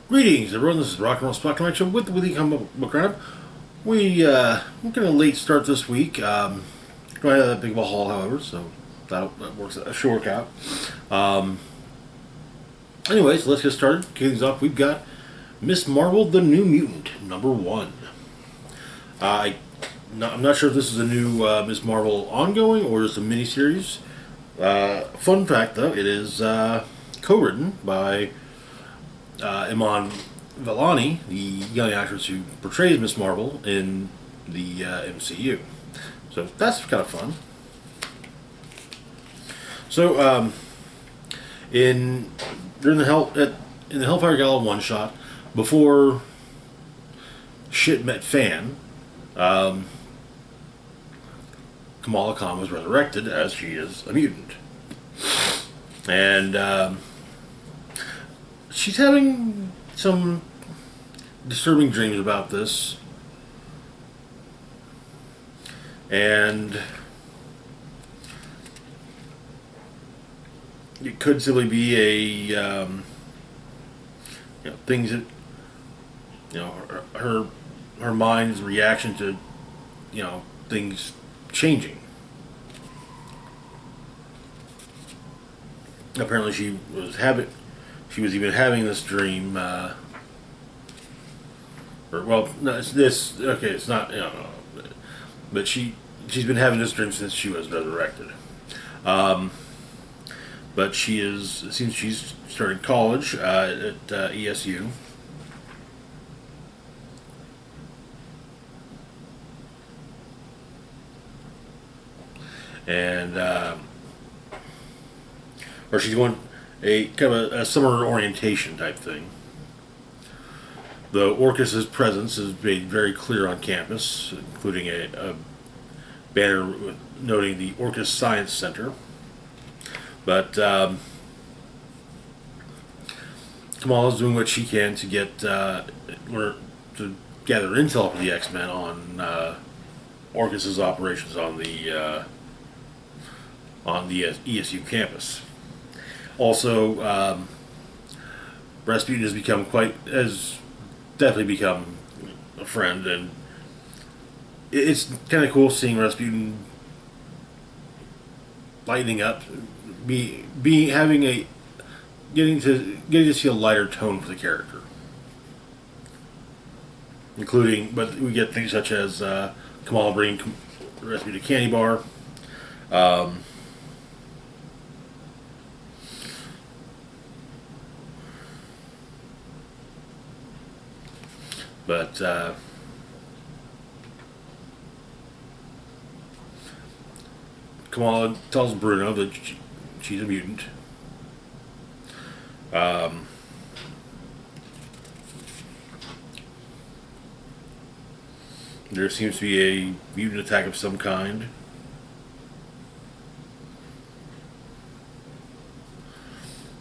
Greetings, everyone. This is Rock and Roll Spot Connection with the Weekly Comic Book Roundup. We're kind of late start this week. Don't have that big of a haul, however, so that works. That should work out. Um, Anyways, let's get started. Kick things off. We've got Miss Marvel: The New Mutant, #1. I'm not sure if this is a new Miss Marvel ongoing or just a miniseries. Fun fact, though, it is co-written by Iman Vellani, the young actress who portrays Miss Marvel in the MCU. So that's kind of fun. So in during the in the Hellfire Gala one shot, before shit met fan, um, Kamala Khan was resurrected as she is a mutant, and she's having some disturbing dreams about this, and it could simply be a things that her mind's reaction to things changing. Apparently, she was even having this dream. Or well, no, it's this. Okay, it's not. But she's been having this dream since she was resurrected. Um, but she is. It seems she's started college at ESU, and or she's going a kind of a summer orientation type thing. The Orcus's presence is made very clear on campus, including a banner noting the Orcus Science Center. But Kamala's doing what she can to get to gather intel for the X-Men on Orcus's operations on the ESU campus. Also, Rasputin has definitely become a friend, and it's kind of cool seeing Rasputin lightening up, be having a getting to see a lighter tone for the character, including, but we get things such as Kamala bringing Rasputin a candy bar. Um, but Kamala tells Bruno that she's a mutant. Um, there seems to be a mutant attack of some kind.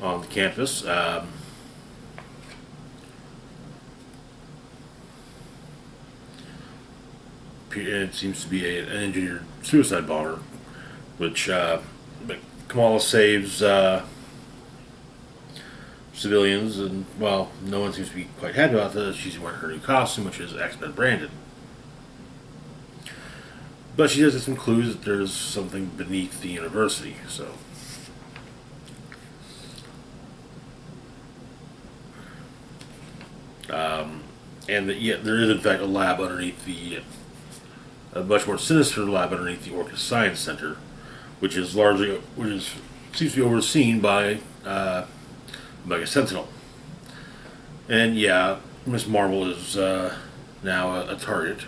On the campus. It seems to be an engineered suicide bomber, which Kamala saves civilians, and well, no one seems to be quite happy about this. She's wearing her new costume, which is X-Men branded. But she does get some clues that there's something beneath the university, so. And that, yet there is in fact a lab underneath a much more sinister lab underneath the Orcus Science Center, which seems to be overseen by Mega Sentinel. And yeah, Miss Marvel is now a target.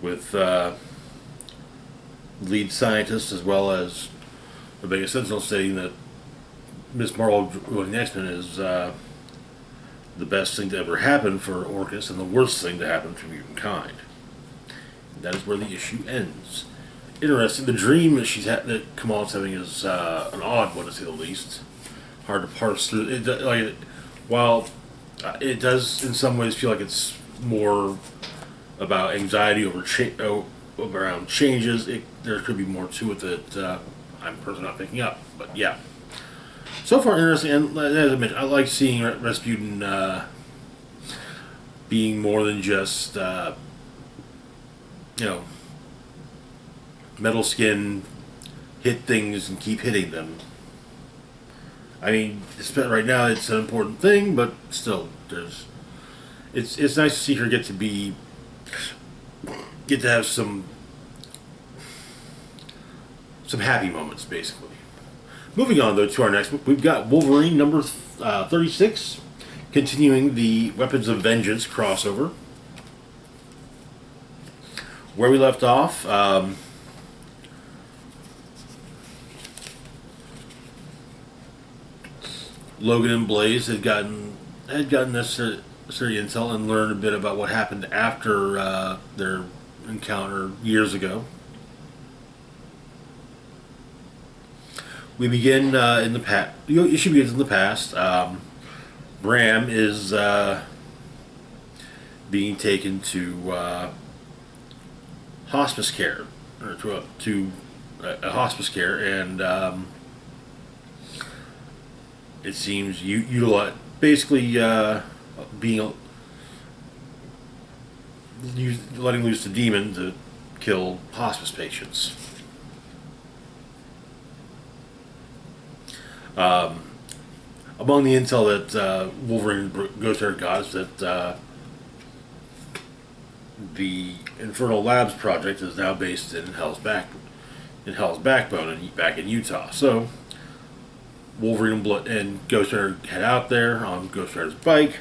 With lead scientists as well as the Mega Sentinel stating that Miss Marvel joining the X-Men is the best thing to ever happen for Orcus and the worst thing to happen for mutant kind. That is where the issue ends. Interesting. The dream that Kamala's having is an odd one, to say the least. Hard to parse through. While it does in some ways feel like it's more about anxiety around changes. There could be more to it that I'm personally not picking up. But yeah, so far interesting. And as I mentioned, I like seeing Rasputin being more than just you know, metal skin, hit things and keep hitting them. I mean, right now it's an important thing, but still, it's nice to see her get to have some happy moments, basically. Moving on, though, to our next book, we've got Wolverine number 36, continuing the Weapons of Vengeance crossover. Where we left off, Logan and Blaze had gotten necessary intel and learned a bit about what happened after their encounter years ago. We begin in the past. The issue begins in the past. Bram is being taken to hospice care, or to a hospice care, and it seems basically being letting loose the demon to kill hospice patients. Among the intel that Wolverine goes to got is that the Infernal Labs project is now based in Hell's Backbone, back in Utah. So Wolverine and Ghost Rider head out there on Ghost Rider's bike.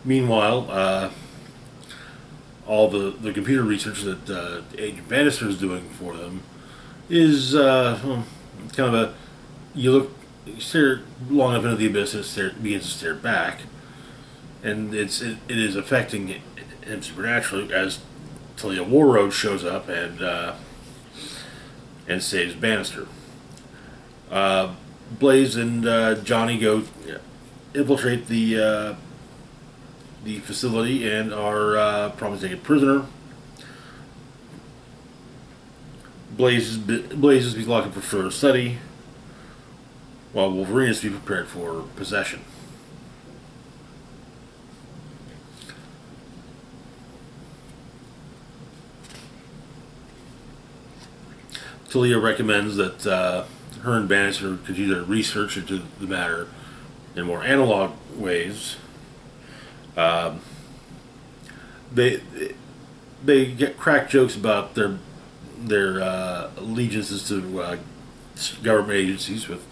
Meanwhile, all the computer research that Agent Bannister is doing for them is kind of you stare long enough into the abyss and it begins to stare back, and it is affecting him supernaturally as Talia Warroad shows up and saves Bannister. Blaze and Johnny go infiltrate the facility and are probably taken prisoner. Blaze is to be locked up for further study, while Wolverine is to be prepared for possession. Talia recommends that her and Bannister continue their research into the matter in more analog ways. They get crack jokes about their allegiances to government agencies, with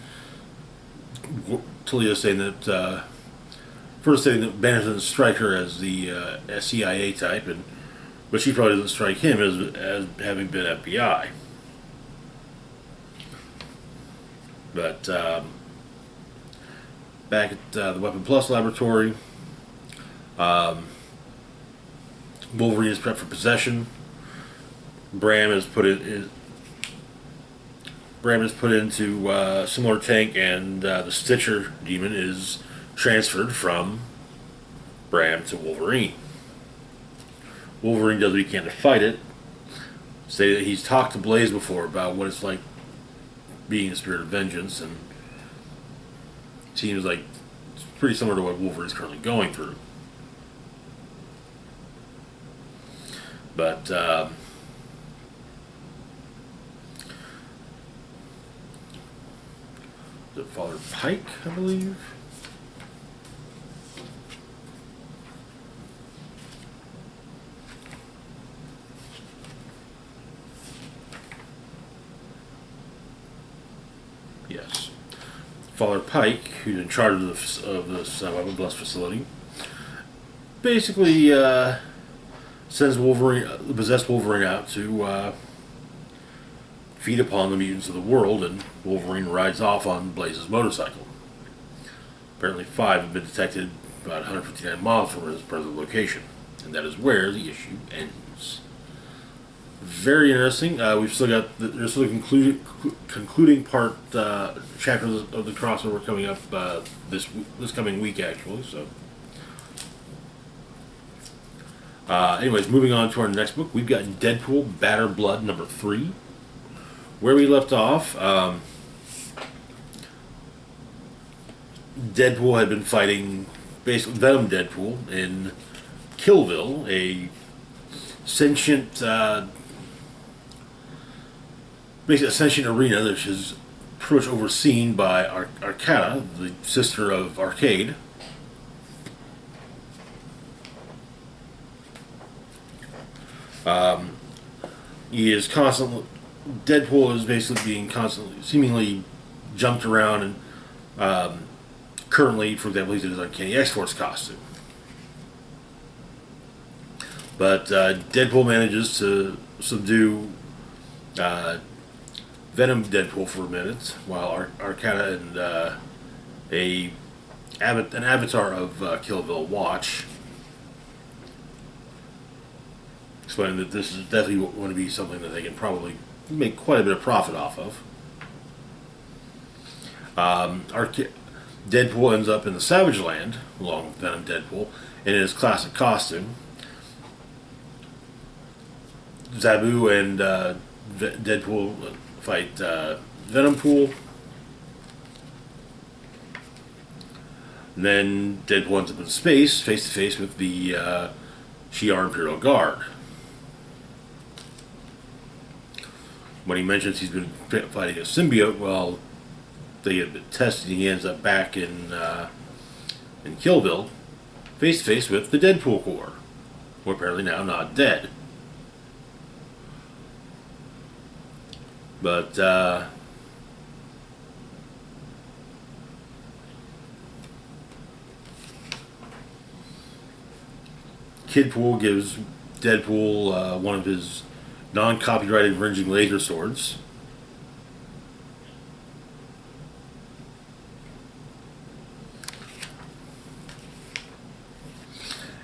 Talia saying that first saying that Banner doesn't strike her as the CIA type, but she probably doesn't strike him as having been FBI. But back at the Weapon Plus laboratory, Wolverine is prepped for possession. Bram is put into a similar tank, and the Stitcher demon is transferred from Bram to Wolverine. Wolverine does what he can to fight it. Say that he's talked to Blaze before about what it's like being a spirit of vengeance, and it seems like it's pretty similar to what Wolverine's currently going through. But is it Father Pike, I believe? Yes. Father Pike, who's in charge of this Weapon Plus facility, basically sends the possessed Wolverine out to feed upon the mutants of the world, and Wolverine rides off on Blaze's motorcycle. Apparently 5 have been detected about 159 miles from his present location, and that is where the issue ends. Very interesting. We've still got there's still a concluding part chapter of the crossover coming up this coming week, actually. So Anyways, moving on to our next book, we've got Deadpool Batter Blood number 3. Where we left off, Deadpool had been fighting basically Venom Deadpool in Killville, a sentient, basically a sentient arena that is pretty much overseen by Arcata, the sister of Arcade. He is constantly, Deadpool is basically being constantly, seemingly jumped around, and currently, for example, he's in his Uncanny X-Force costume. But Deadpool manages to subdue Venom Deadpool for a minute, while Arcata and an avatar of Killville watch, explaining that this is definitely going to be something that they can probably make quite a bit of profit off of. Deadpool ends up in the Savage Land, along with Venom Deadpool, in his classic costume. Zabu and Deadpool fight Venompool. And then Deadpool ends up in space, face to face with the Shi'ar Imperial Guard. When he mentions he's been fighting a symbiote, well, they had been tested. He ends up back in Killville, face to face with the Deadpool Corps, who are apparently now not dead. But Kidpool gives Deadpool one of his non-copyrighted infringing laser swords.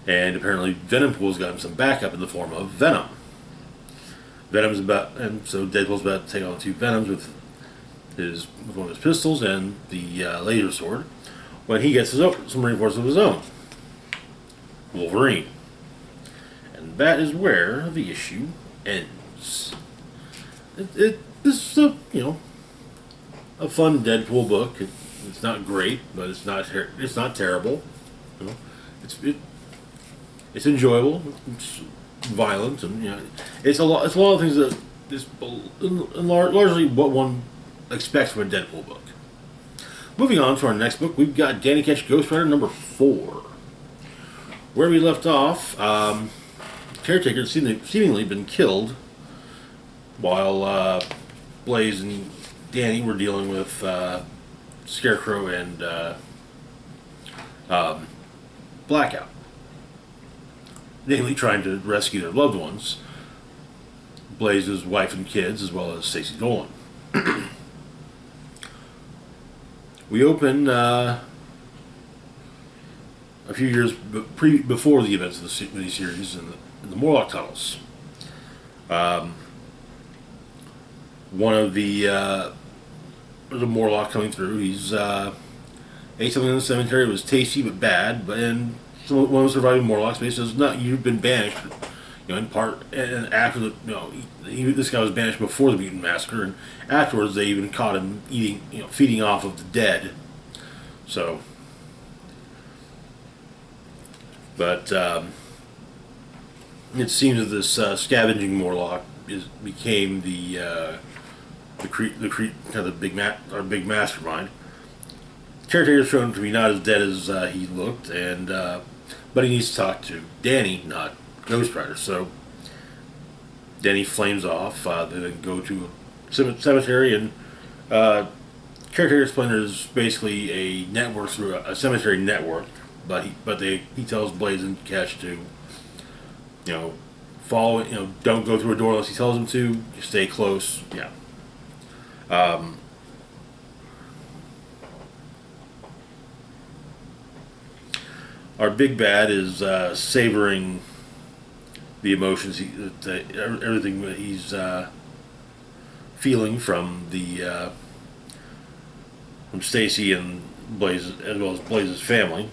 And apparently Venompool's got him some backup in the form of Venom. And so Deadpool's about to take on 2 Venoms with one of his pistols and the laser sword, when he gets some reinforcements of his own. Wolverine. And that is where the issue ends. This is a fun Deadpool book. It's not great, but it's not terrible. It's enjoyable. It's violent, and it's a lot of things that is largely what one expects from a Deadpool book. Moving on to our next book, we've got Danny Ketch Ghost Rider number 4. Where we left off, Caretaker had seemingly been killed while Blaze and Danny were dealing with Scarecrow and Blackout, namely trying to rescue their loved ones, Blaze's wife and kids, as well as Stacey Dolan. We open a few years before the events of the miniseries in the Morlock tunnels. One of the Morlock coming through, he's ate something in the cemetery. It was tasty but bad, and one of the surviving Morlocks basically says, "No, you've been banished." In part, and after this guy was banished before the Mutant Massacre, and afterwards they even caught him eating, feeding off of the dead. So, but it seems that this scavenging Morlock became the big mastermind. Caretaker's shown to be not as dead as he looked, and but he needs to talk to Danny, not Ghost Rider. So Danny flames off. They then go to a cemetery, and Caretaker explains there's basically a network through a cemetery network, but he tells Blaze and Ketch to follow it. Don't go through a door unless he tells them to. Just stay close. Yeah. Our big bad is savoring the emotions, everything that he's feeling from Stacy and Blaze, as well as Blaze's family.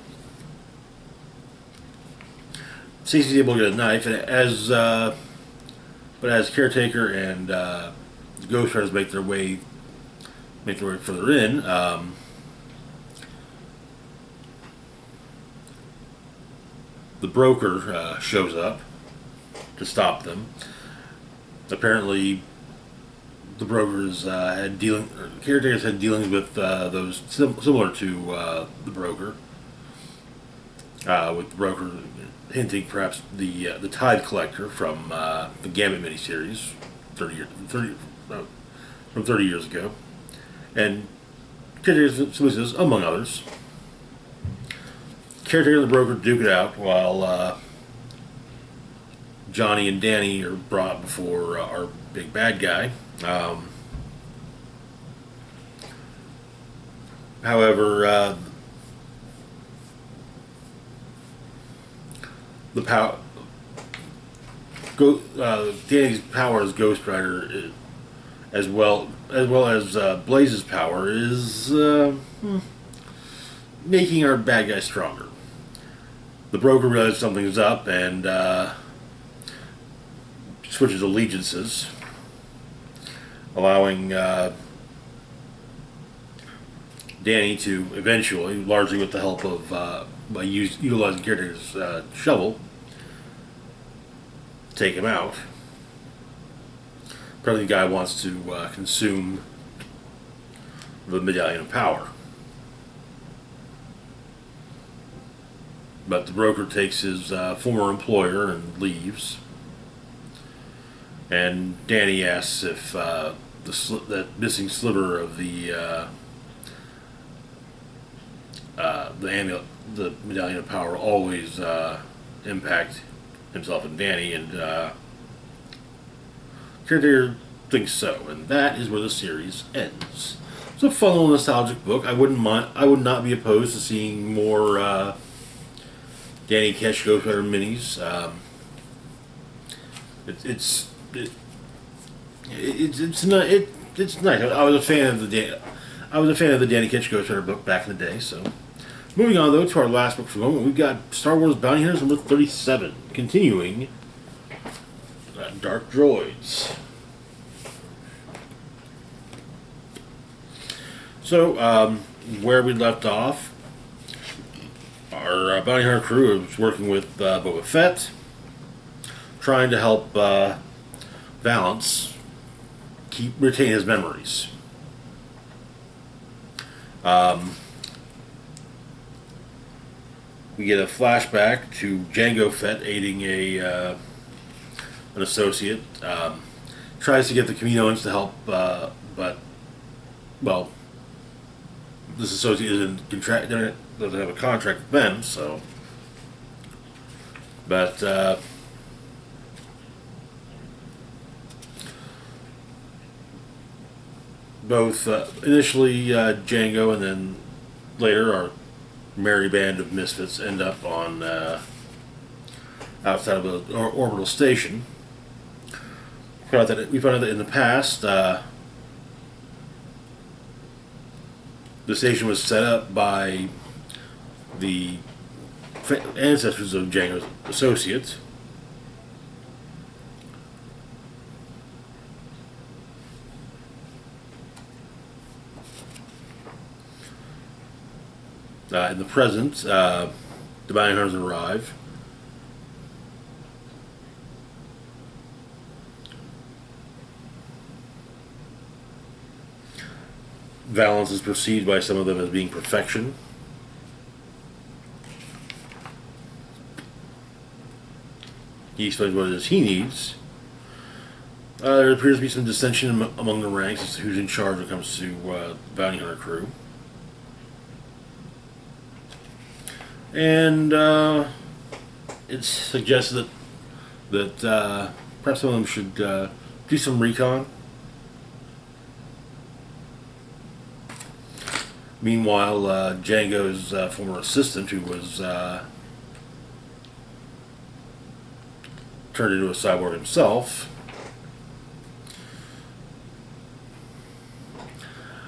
Stacy's able to get a knife, and but as Caretaker and Ghost Riders make their way further in, the broker shows up to stop them. Apparently, the brokers caretakers had dealings with those similar to the broker, with the broker hinting perhaps the Tide Collector from the Gambit miniseries, 30 years ago, and caretakers says, among others. Caretaker and the broker duke it out while Johnny and Danny are brought before our big bad guy. However, Danny's power as Ghost Rider, as well as Blaze's power, is making our bad guy stronger. The broker realizes something's up and switches allegiances, allowing Danny to eventually, largely with the help of by utilizing Caretaker's shovel, take him out. Apparently, the guy wants to consume the Medallion of Power. But the broker takes his former employer and leaves. And Danny asks if that missing sliver of the Medallion of Power always impact himself and Danny, and Caretaker thinks so, and that is where the series ends. It's a fun little nostalgic book. I would not be opposed to seeing more Danny Ketch Ghost Rider minis. It's nice. I was a fan of the Danny Ketch Ghost Rider book back in the day. So, moving on though to our last book for the moment, we've got Star Wars Bounty Hunters number 37, continuing Dark Droids. So, where we left off, our bounty hunter crew is working with Boba Fett, trying to help Valance retain his memories. We get a flashback to Jango Fett aiding an associate. Tries to get the Kaminoans to help, but well, this associate doesn't have a contract with them, so. But both initially Jango and then later our merry band of misfits end up on outside of an orbital station. We found out that in the past the station was set up by the ancestors of Jango's associates. In the present, the bounty hunters arrive. Valance is perceived by some of them as being perfection. He explains what it is he needs. There appears to be some dissension among the ranks as to who's in charge when it comes to the bounty hunter crew. And it's suggested that perhaps some of them should do some recon. Meanwhile, Jango's former assistant, who was turned into a cyborg himself,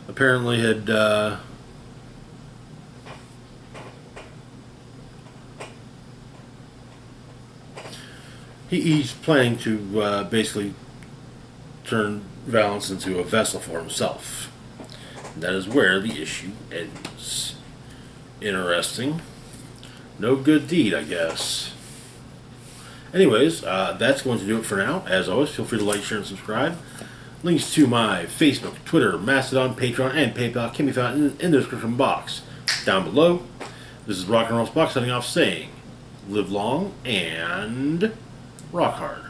apparently had He's planning to basically turn Valance into a vessel for himself. That is where the issue ends. Interesting. No good deed, I guess. Anyways, that's going to do it for now. As always, feel free to like, share, and subscribe. Links to my Facebook, Twitter, Mastodon, Patreon, and PayPal can be found in the description box down below. This is Rock and Roll Spock signing off saying, live long and rock hard.